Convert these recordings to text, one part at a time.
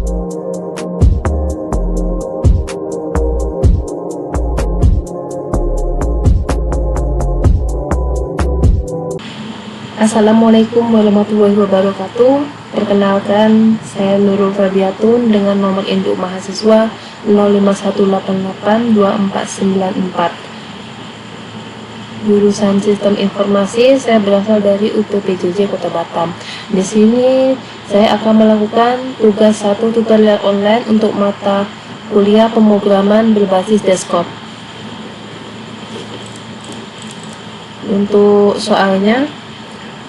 Assalamualaikum warahmatullahi wabarakatuh. Perkenalkan, saya Nurul Fabiatun dengan nomor induk mahasiswa 051882494. Jurusan Sistem Informasi, saya berasal dari UPPJJ Kota Batam. Di sini saya akan melakukan tugas 1 tutorial online untuk mata kuliah pemrograman berbasis desktop. Untuk soalnya,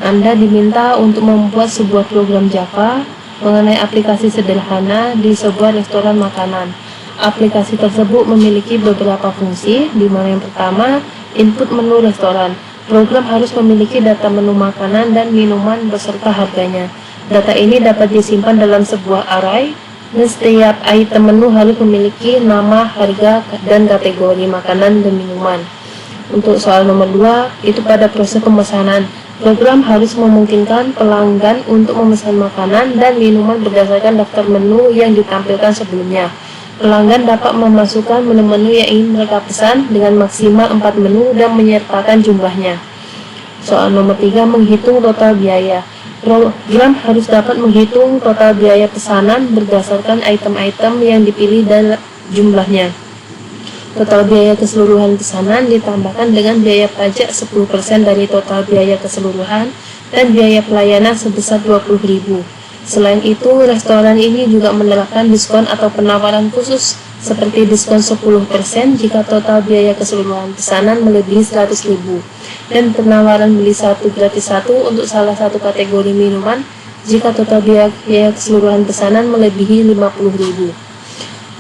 Anda diminta untuk membuat sebuah program Java mengenai aplikasi sederhana di sebuah restoran makanan. Aplikasi tersebut memiliki beberapa fungsi, di mana yang pertama, input menu restoran. Program harus memiliki data menu makanan dan minuman beserta harganya. Data ini dapat disimpan dalam sebuah array, dan setiap item menu harus memiliki nama, harga, dan kategori makanan dan minuman. Untuk soal nomor 2, itu pada proses pemesanan. Program harus memungkinkan pelanggan untuk memesan makanan dan minuman berdasarkan daftar menu yang ditampilkan sebelumnya. Pelanggan dapat memasukkan menu-menu yang ingin mereka pesan dengan maksimal 4 menu dan menyertakan jumlahnya. Soal nomor 3, menghitung total biaya. Program harus dapat menghitung total biaya pesanan berdasarkan item-item yang dipilih dan jumlahnya. Total biaya keseluruhan pesanan ditambahkan dengan biaya pajak 10% dari total biaya keseluruhan dan biaya pelayanan sebesar 20.000. Selain itu, restoran ini juga menerapkan diskon atau penawaran khusus seperti diskon 10% jika total biaya keseluruhan pesanan melebihi 100.000 dan penawaran beli satu gratis satu untuk salah satu kategori minuman jika total biaya keseluruhan pesanan melebihi 50.000.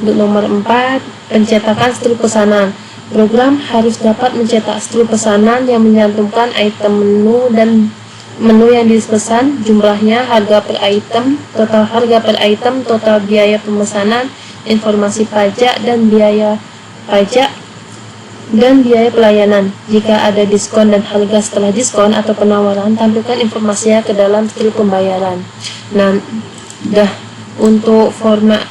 Untuk nomor 4, pencetakan struk pesanan. Program harus dapat mencetak struk pesanan yang menyantumkan item menu dan menu yang dipesan, jumlahnya, harga per item, total harga per item, total biaya pemesanan, informasi pajak dan biaya pajak, dan biaya pelayanan. Jika ada diskon dan harga setelah diskon atau penawaran, tampilkan informasinya ke dalam struk pembayaran. Nah, untuk format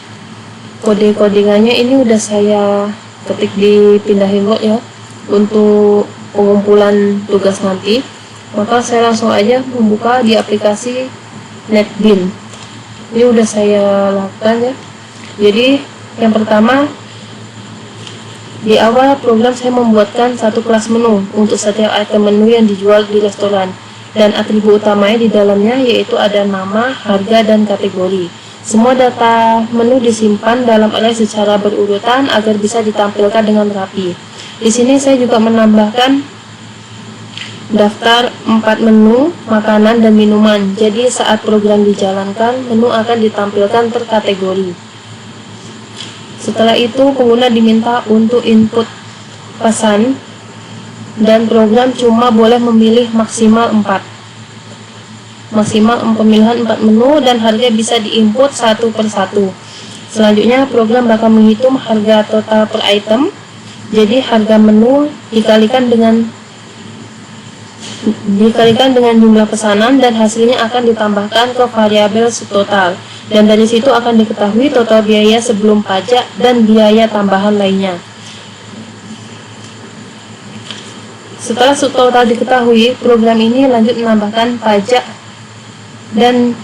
kode-kodingannya ini udah saya ketik di pindahin Word ya untuk pengumpulan tugas nanti. Maka saya langsung aja membuka di aplikasi NetBeans. Ini udah saya lakukan ya. Jadi yang pertama, di awal program saya membuatkan satu kelas menu untuk setiap item menu yang dijual di restoran, dan atribut utamanya di dalamnya yaitu ada nama, harga, dan kategori. Semua data menu disimpan dalam array secara berurutan agar bisa ditampilkan dengan rapi. Di sini saya juga menambahkan daftar 4 menu makanan dan minuman. Jadi saat program dijalankan, menu akan ditampilkan per kategori. Setelah itu, pengguna diminta untuk input pesan dan program cuma boleh memilih maksimal pemilihan 4 menu dan harga bisa diinput satu per satu. Selanjutnya, program bakal menghitung harga total per item. Jadi harga menu dikalikan dengan jumlah pesanan dan hasilnya akan ditambahkan ke variabel subtotal, dan dari situ akan diketahui total biaya sebelum pajak dan biaya tambahan lainnya. Setelah subtotal diketahui, program ini lanjut menambahkan pajak dan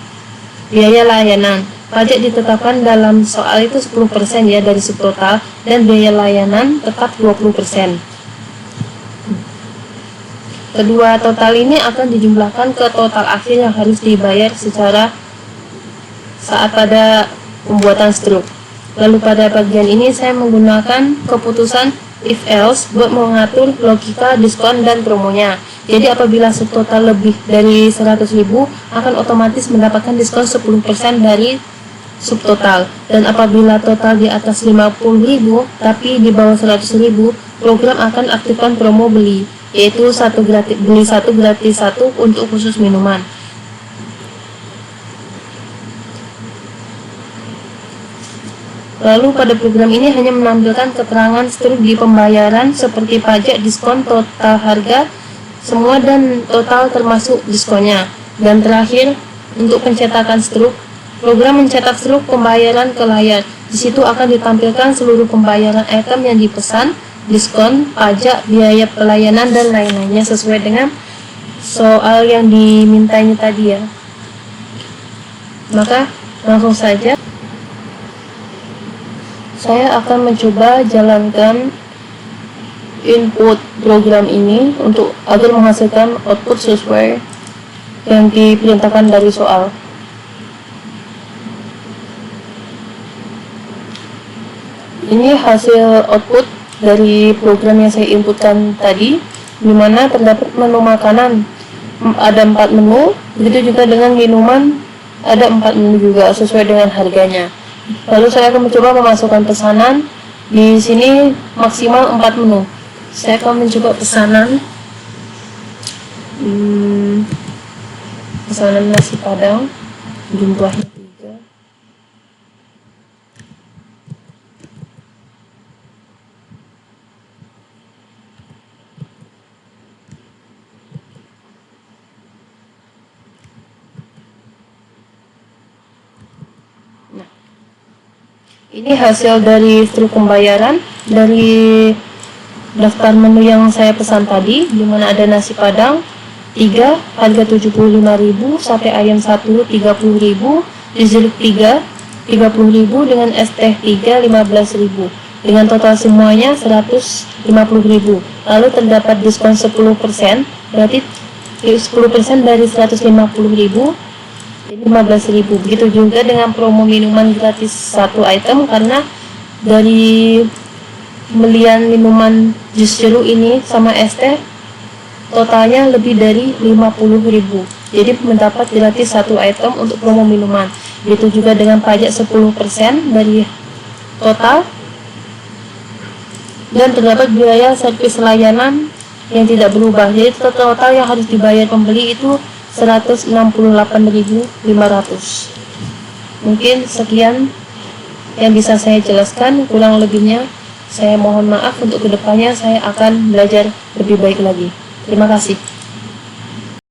biaya layanan. Pajak ditetapkan dalam soal itu 10% ya dari subtotal, dan biaya layanan tetap 20%. Kedua total ini akan dijumlahkan ke total akhir yang harus dibayar secara saat pada pembuatan struk. Lalu pada bagian ini saya menggunakan keputusan if else buat mengatur logika diskon dan promonya. Jadi apabila subtotal lebih dari 100.000 akan otomatis mendapatkan diskon 10% dari subtotal, dan apabila total di atas 50.000 tapi di bawah 100.000, program akan aktifkan promo beli, yaitu beli satu gratis satu untuk khusus minuman. Lalu pada program ini hanya menampilkan keterangan struk di pembayaran seperti pajak, diskon, total harga, semua dan total termasuk diskonnya. Dan terakhir, untuk pencetakan struk, Program mencetak seluk pembayaran ke layar. Di situ akan ditampilkan seluruh pembayaran item yang dipesan, diskon, pajak, biaya pelayanan, dan lain-lainnya sesuai dengan soal yang dimintanya tadi ya. Maka langsung saja saya akan mencoba jalankan input program ini untuk agar menghasilkan output sesuai yang diperintahkan dari soal. Ini hasil output dari program yang saya inputkan tadi, di mana terdapat menu makanan ada 4 menu, begitu juga dengan minuman ada 4 menu juga sesuai dengan harganya. Lalu saya akan mencoba memasukkan pesanan. Di sini maksimal 4 menu. Saya akan mencoba pesanan pesanan nasi padang, jumlahnya 3. Ini hasil dari struk pembayaran dari daftar menu yang saya pesan tadi, di mana ada nasi padang 3 harga 75.000, sate ayam 1 30.000, dessert 3 30.000, dengan es teh 3 15.000, dengan total semuanya 150.000. Lalu terdapat diskon 10%, berarti 10% dari 150.000 jadi 15.000. Begitu juga dengan promo minuman gratis 1 item, karena dari pembelian minuman jus jeruk ini sama es teh totalnya lebih dari 50.000. Jadi mendapat gratis 1 item untuk promo minuman. Begitu juga dengan pajak 10% dari total, dan terdapat biaya servis layanan yang tidak berubah. Jadi total yang harus dibayar pembeli itu 168.500. Mungkin sekian yang bisa saya jelaskan, kurang lebihnya saya mohon maaf. Untuk kedepannya saya akan belajar lebih baik lagi. Terima kasih.